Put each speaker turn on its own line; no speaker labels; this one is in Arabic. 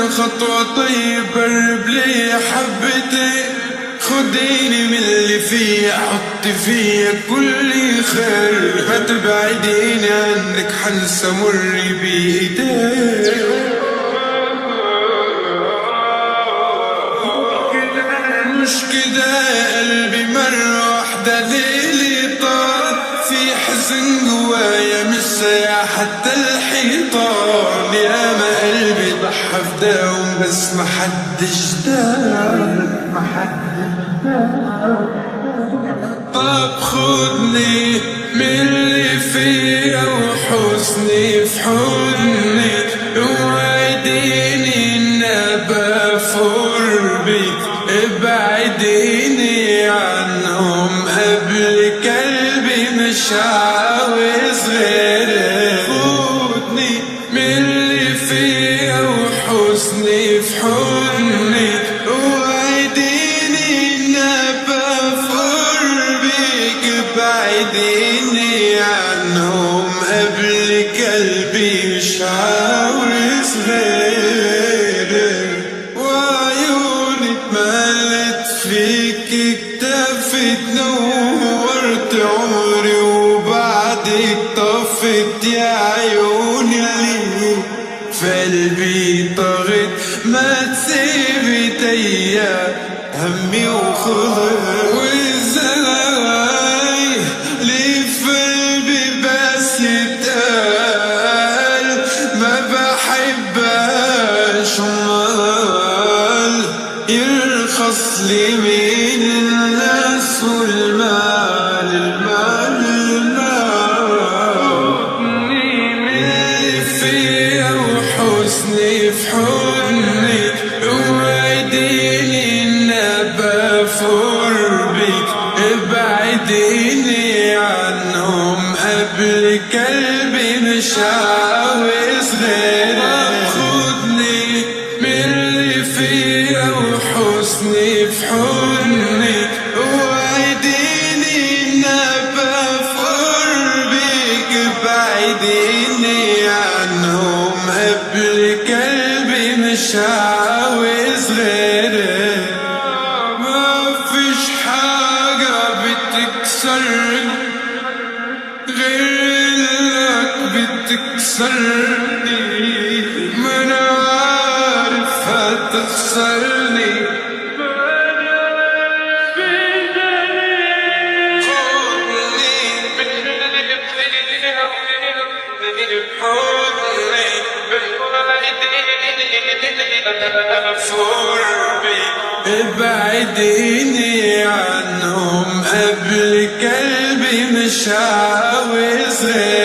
خطوة طيب قرب لي حبتين، خديني من اللي فيا حطي فيا كل خير، ما تبعديني عنك حنسى مري بإيديك. مش كده يا قلبي مرة واحدة ليلي طار، في حزن جوايا مش حتى الحيطان، يا ما قلبي ضحى فداهم بس محدش دار. طب خدني من اللي فيا وحزني في حضني، وعديني ان بفور بيك، ابعديني عنهم قبل قلبي مش عاوز غيرك. خدني من اللي فيا وحزني في حضني، وعديني ان بفور بيك، ابعديني عنهم قبل قلبي مش عاوز غيرك. وعيوني اتملت فيك اكتفت، نورت عمري وبعدك طفت يا عيوني اللي في قلبي طغت، ما تسيبي تيا همي وخضر. وازاي لي في قلبي بس يتقال ما بحبهاش، امال يرخص لي من الناس والمال المال خدني من اللي فيا وحزني في حضني، وعديني ان بفور بيك، ابعديني عنهم قبل قلبي مش عاوز غيرك. خدني من اللي فيا وحزني في حضني، وعديني ان بفور بيك، ابعديني عنهم قبل قلبي مش عاوز غيرك. ما فيش حاجة بتكسرني غيرك بتكسرني، ما انا عارف هتخسرني. ابعديني عنهم قبل قلبي مش عاوز غير.